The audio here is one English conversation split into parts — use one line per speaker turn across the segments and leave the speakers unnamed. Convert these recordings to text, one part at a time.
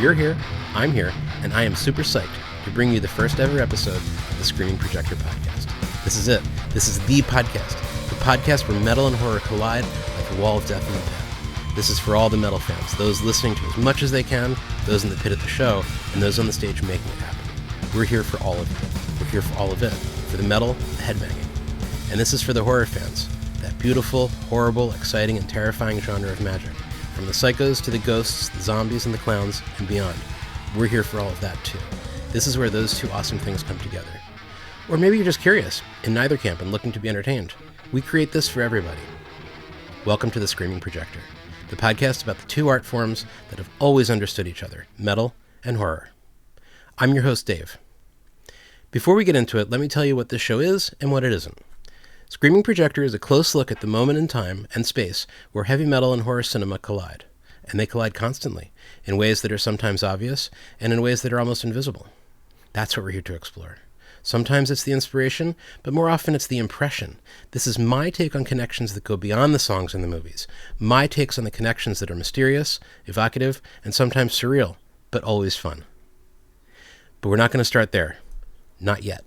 You're here, I'm here, and I am super psyched to bring you the first ever episode of the Screaming Projector podcast. This is it. This is the podcast where metal and horror collide like a wall of death in the pen. This is for all the metal fans, those listening to as much as they can, those in the pit of the show, and those on the stage making it happen. We're here for all of it. We're here for all of it. For the metal, the headbanging. And this is for the horror fans, that beautiful, horrible, exciting, and terrifying genre of magic. From the psychos to the ghosts, the zombies, and the clowns, and beyond. We're here for all of that too. This is where those two awesome things come together. Or maybe you're just curious, in neither camp and looking to be entertained. We create this for everybody. Welcome to the Screaming Projector, the podcast about the two art forms that have always understood each other, metal and horror. I'm your host, Dave. Before we get into it, let me tell you what this show is and what it isn't. Screaming Projector is a close look at the moment in time and space where heavy metal and horror cinema collide. And they collide constantly, in ways that are sometimes obvious and in ways that are almost invisible. That's what we're here to explore. Sometimes it's the inspiration, but more often it's the impression. This is my take on connections that go beyond the songs in the movies. My takes on the connections that are mysterious, evocative, and sometimes surreal, but always fun. But we're not going to start there. Not yet.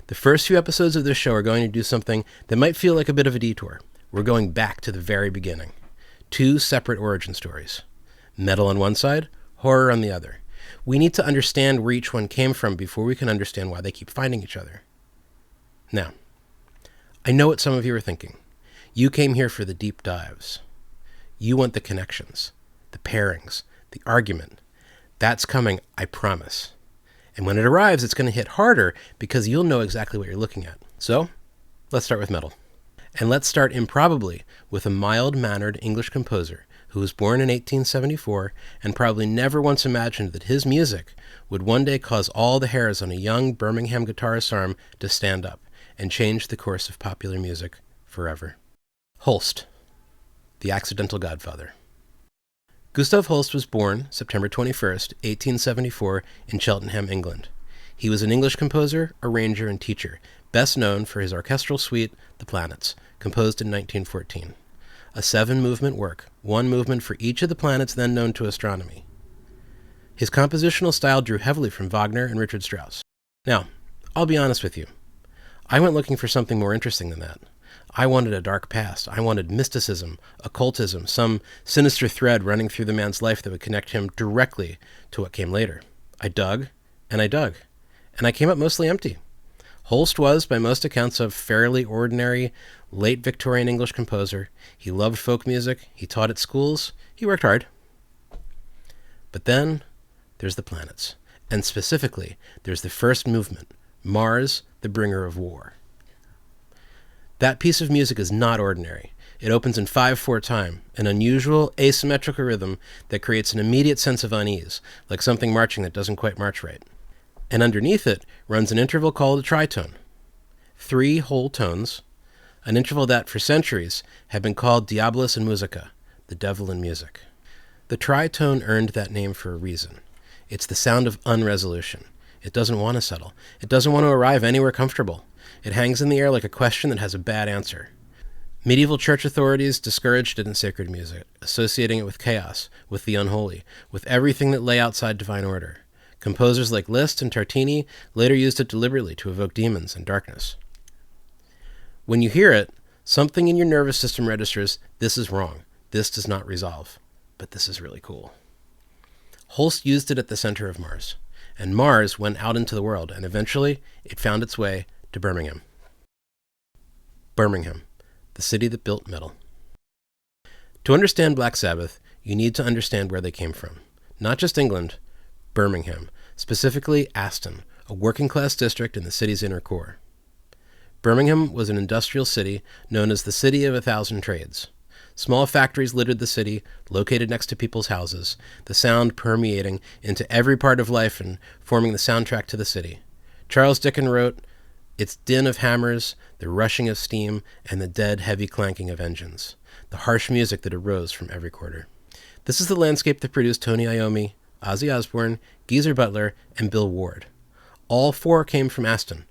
The first few episodes of this show are going to do something that might feel like a bit of a detour. We're going back to the very beginning. Two separate origin stories. Metal on one side, horror on the other. We need to understand where each one came from before we can understand why they keep finding each other. Now, I know what some of you are thinking. You came here for the deep dives. You want the connections, the pairings, the argument. That's coming, I promise. And when it arrives, it's going to hit harder because you'll know exactly what you're looking at. So, let's start with metal. And let's start improbably with a mild-mannered English composer who was born in 1874 and probably never once imagined that his music would one day cause all the hairs on a young Birmingham guitarist's arm to stand up and change the course of popular music forever. Holst, the accidental godfather. Gustav Holst was born September 21st, 1874, in Cheltenham, England. He was an English composer, arranger, and teacher, best known for his orchestral suite, The Planets, composed in 1914. A 7-movement work, one movement for each of the planets then known to astronomy. His compositional style drew heavily from Wagner and Richard Strauss. Now, I'll be honest with you. I went looking for something more interesting than that. I wanted a dark past. I wanted mysticism, occultism, some sinister thread running through the man's life that would connect him directly to what came later. I dug, and I dug, and I came up mostly empty. Holst was, by most accounts, a fairly ordinary, late Victorian English composer. He loved folk music, he taught at schools, he worked hard. But then, there's the planets, and specifically, there's the first movement, Mars, the bringer of war. That piece of music is not ordinary. It opens in 5/4 time, an unusual, asymmetrical rhythm that creates an immediate sense of unease, like something marching that doesn't quite march right. And underneath it runs an interval called a tritone. 3 whole tones, an interval that, for centuries, have been called Diabolus in Musica, the devil in music. The tritone earned that name for a reason. It's the sound of unresolution. It doesn't want to settle. It doesn't want to arrive anywhere comfortable. It hangs in the air like a question that has a bad answer. Medieval church authorities discouraged it in sacred music, associating it with chaos, with the unholy, with everything that lay outside divine order. Composers like Liszt and Tartini later used it deliberately to evoke demons and darkness. When you hear it, something in your nervous system registers, this is wrong, this does not resolve, but this is really cool. Holst used it at the center of Mars, and Mars went out into the world, and eventually it found its way to Birmingham. Birmingham, the city that built metal. To understand Black Sabbath, you need to understand where they came from. Not just England, Birmingham, specifically Aston, a working-class district in the city's inner core. Birmingham was an industrial city known as the City of 1,000 Trades. Small factories littered the city, located next to people's houses, the sound permeating into every part of life and forming the soundtrack to the city. Charles Dickens wrote, "Its din of hammers, the rushing of steam, and the dead, heavy clanking of engines, the harsh music that arose from every quarter." This is the landscape that produced Tony Iommi, Ozzy Osbourne, Geezer Butler, and Bill Ward. All 4 came from Aston.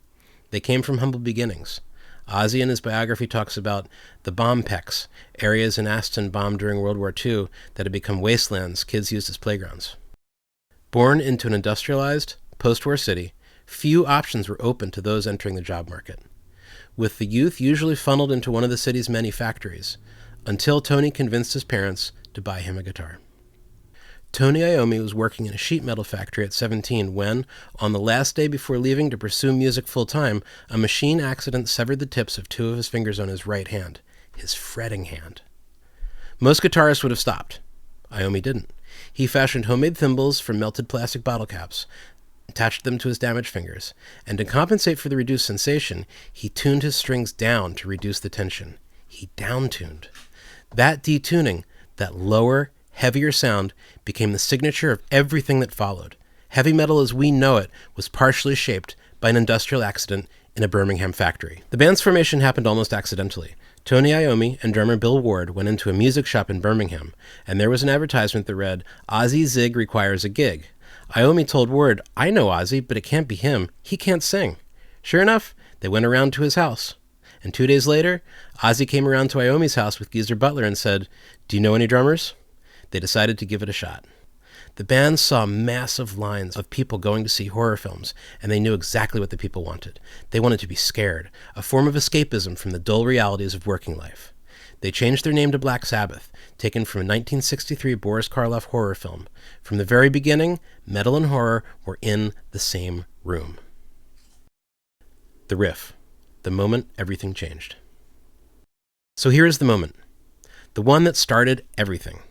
They came from humble beginnings. Ozzy in his biography talks about the bomb pecks, areas in Aston bombed during World War II that had become wastelands kids used as playgrounds. Born into an industrialized, post-war city, few options were open to those entering the job market, with the youth usually funneled into one of the city's many factories, until Tony convinced his parents to buy him a guitar. Tony Iommi was working in a sheet metal factory at 17 when, on the last day before leaving to pursue music full-time, a machine accident severed the tips of 2 of his fingers on his right hand, his fretting hand. Most guitarists would have stopped. Iommi didn't. He fashioned homemade thimbles from melted plastic bottle caps, attached them to his damaged fingers, and to compensate for the reduced sensation, he tuned his strings down to reduce the tension. He down-tuned. That detuning, that lower, heavier sound, became the signature of everything that followed. Heavy metal as we know it was partially shaped by an industrial accident in a Birmingham factory. The band's formation happened almost accidentally. Tony Iommi and drummer Bill Ward went into a music shop in Birmingham, and there was an advertisement that read, "Ozzy Zig requires a gig." Iommi told Ward, "I know Ozzy, but it can't be him. He can't sing." Sure enough, they went around to his house. And 2 days later, Ozzy came around to Iommi's house with Geezer Butler and said, "Do you know any drummers?" They decided to give it a shot. The band saw massive lines of people going to see horror films, and they knew exactly what the people wanted. They wanted to be scared, a form of escapism from the dull realities of working life. They changed their name to Black Sabbath, taken from a 1963 Boris Karloff horror film. From the very beginning, metal and horror were in the same room. The riff. The moment everything changed. So here is the moment. The one that started everything.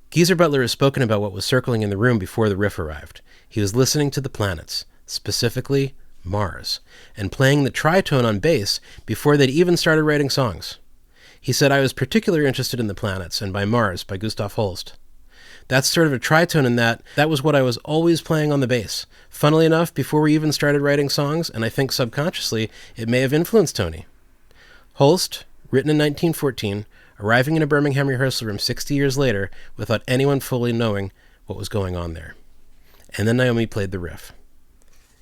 Geezer Butler has spoken about what was circling in the room before the riff arrived. He was listening to the planets, specifically Mars, and playing the tritone on bass before they'd even started writing songs. He said, "I was particularly interested in the planets and by Mars by Gustav Holst. That's sort of a tritone in that was what I was always playing on the bass. Funnily enough, before we even started writing songs, and I think subconsciously, it may have influenced Tony." Holst, written in 1914, arriving in a Birmingham rehearsal room 60 years later without anyone fully knowing what was going on there. And then Iommi played the riff.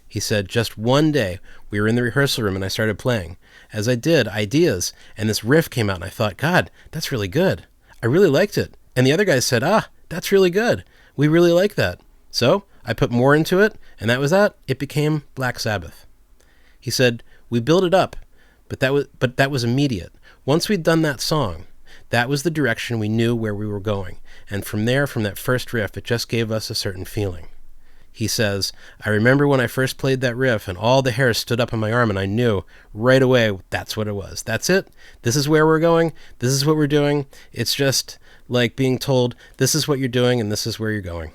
He said, "Just one day, we were in the rehearsal room and I started playing. As I did, ideas, and this riff came out and I thought, God, that's really good. I really liked it. And the other guys said, that's really good. We really like that. So I put more into it, and that was that. It became Black Sabbath." He said, "We built it up, but that was immediate. Once we'd done that song, that was the direction we knew where we were going. And from there, from that first riff, it just gave us a certain feeling." He says, "I remember when I first played that riff and all the hairs stood up on my arm and I knew right away that's what it was. That's it. This is where we're going. This is what we're doing. It's just like being told, this is what you're doing and this is where you're going."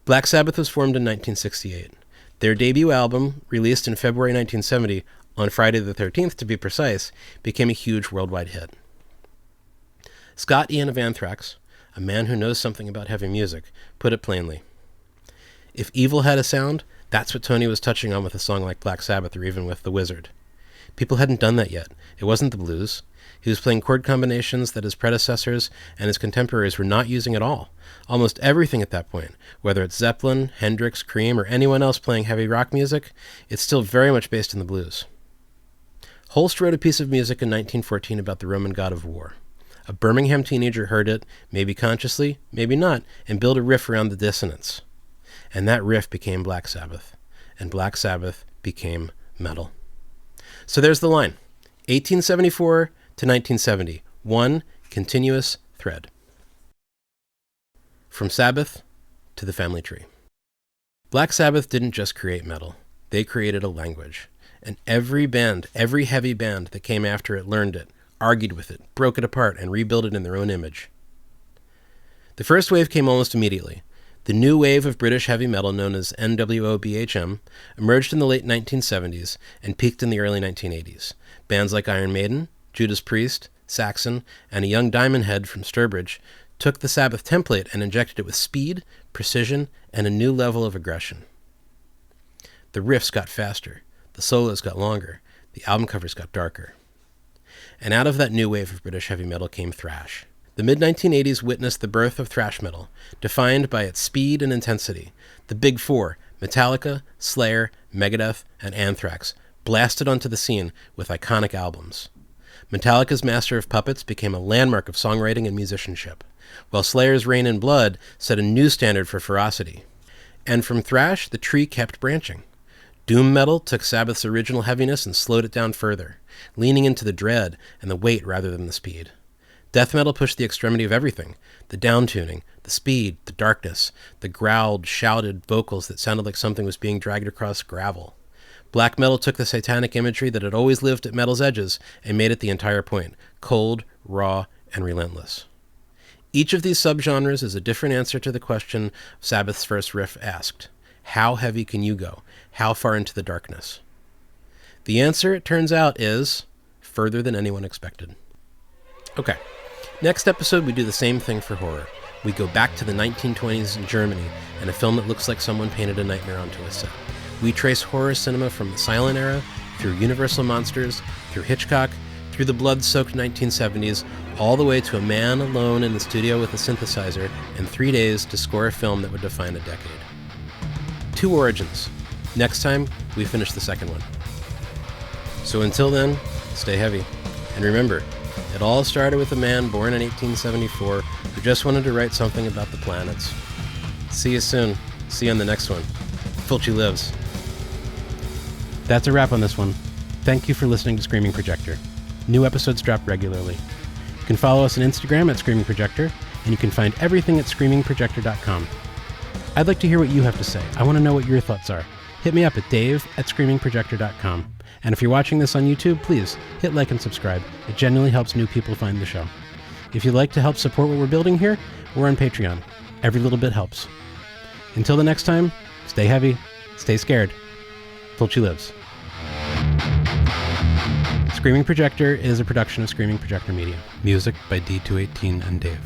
Black Sabbath was formed in 1968. Their debut album, released in February 1970, on Friday the 13th to be precise, became a huge worldwide hit. Scott Ian of Anthrax, a man who knows something about heavy music, put it plainly. If evil had a sound, that's what Tony was touching on with a song like Black Sabbath or even with The Wizard. People hadn't done that yet. It wasn't the blues. He was playing chord combinations that his predecessors and his contemporaries were not using at all. Almost everything at that point, whether it's Zeppelin, Hendrix, Cream, or anyone else playing heavy rock music, it's still very much based in the blues. Holst wrote a piece of music in 1914 about the Roman god of war. A Birmingham teenager heard it, maybe consciously, maybe not, and built a riff around the dissonance. And that riff became Black Sabbath, and Black Sabbath became metal. So there's the line, 1874 to 1970, one continuous thread. From Sabbath to the family tree. Black Sabbath didn't just create metal, they created a language. And every band, every heavy band that came after it learned it, argued with it, broke it apart, and rebuilt it in their own image. The first wave came almost immediately. The new wave of British heavy metal, known as NWOBHM, emerged in the late 1970s and peaked in the early 1980s. Bands like Iron Maiden, Judas Priest, Saxon, and a young Diamond Head from Sturbridge took the Sabbath template and injected it with speed, precision, and a new level of aggression. The riffs got faster, the solos got longer, the album covers got darker. And out of that new wave of British heavy metal came thrash. The mid-1980s witnessed the birth of thrash metal, defined by its speed and intensity. The Big Four, Metallica, Slayer, Megadeth, and Anthrax, blasted onto the scene with iconic albums. Metallica's Master of Puppets became a landmark of songwriting and musicianship, while Slayer's Rain in Blood set a new standard for ferocity. And from thrash, the tree kept branching. Doom metal took Sabbath's original heaviness and slowed it down further, leaning into the dread and the weight rather than the speed. Death metal pushed the extremity of everything, the downtuning, the speed, the darkness, the growled, shouted vocals that sounded like something was being dragged across gravel. Black metal took the satanic imagery that had always lived at metal's edges and made it the entire point, cold, raw, and relentless. Each of these subgenres is a different answer to the question Sabbath's first riff asked. How heavy can you go? How far into the darkness? The answer, it turns out, is further than anyone expected. Okay, next episode we do the same thing for horror. We go back to the 1920s in Germany and a film that looks like someone painted a nightmare onto a set. We trace horror cinema from the silent era, through Universal monsters, through Hitchcock, through the blood-soaked 1970s, all the way to a man alone in the studio with a synthesizer in 3 days to score a film that would define a decade. 2 origins. Next time, we finish the second one. So until then, stay heavy. And remember, it all started with a man born in 1874 who just wanted to write something about the planets. See you soon. See you on the next one. Fulci lives. That's a wrap on this one. Thank you for listening to Screaming Projector. New episodes drop regularly. You can follow us on Instagram at Screaming Projector, and you can find everything at screamingprojector.com. I'd like to hear what you have to say. I want to know what your thoughts are. Hit me up at dave@screamingprojector.com. And if you're watching this on YouTube, please hit like and subscribe. It genuinely helps new people find the show. If you'd like to help support what we're building here, we're on Patreon. Every little bit helps. Until the next time, stay heavy, stay scared. Fulci lives. Screaming Projector is a production of Screaming Projector Media. Music by D218 and Dave.